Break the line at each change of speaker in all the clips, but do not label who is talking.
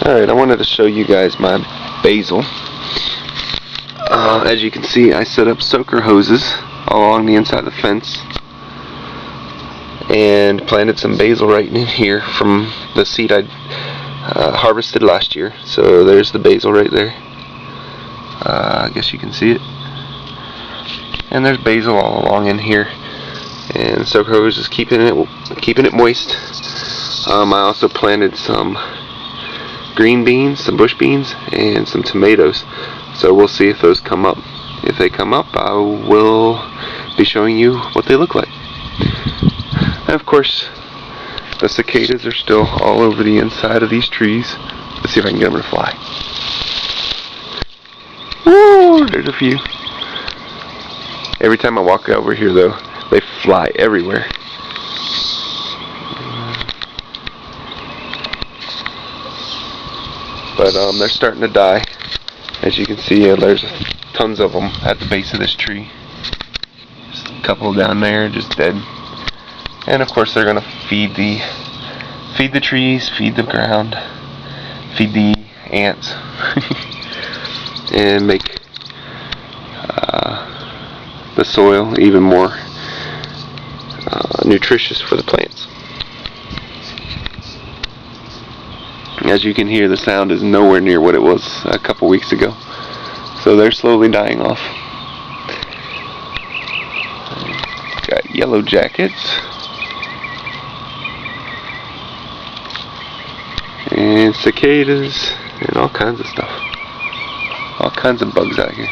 Alright, I wanted to show you guys my basil. As you can see, I set up soaker hoses along the inside of the fence and planted some basil right in here from the seed I harvested last year. So there's the basil right there. I guess you can see it. And there's basil all along in here. And soaker hose is keeping it moist. I also planted some green beans, some bush beans, and some tomatoes. So we'll see if those come up. If they come up, I will be showing you what they look like. And of course, the cicadas are still all over the inside of these trees. Let's see if I can get them to fly. Woo! There's a few. Every time I walk over here, though, they fly everywhere. But they're starting to die. As you can see, there's tons of them at the base of this tree. Just a couple down there, just dead. And of course, they're gonna feed the trees, feed the ground, feed the ants, and make the soil even more nutritious for the plants. As you can hear, the sound is nowhere near what it was a couple weeks ago. So they're slowly dying off. Got yellow jackets. And cicadas. And all kinds of stuff. All kinds of bugs out here.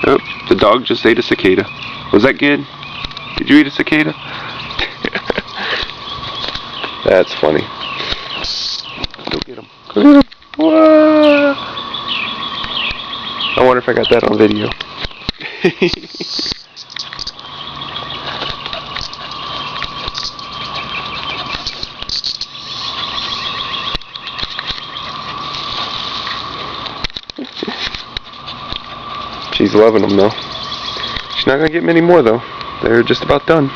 Oh, the dog just ate a cicada. Was that good? Did you eat a cicada? That's funny. Go get him. Go get him. Whoa. I wonder if I got that on video. She's loving them though. She's not gonna get many more though. They're just about done.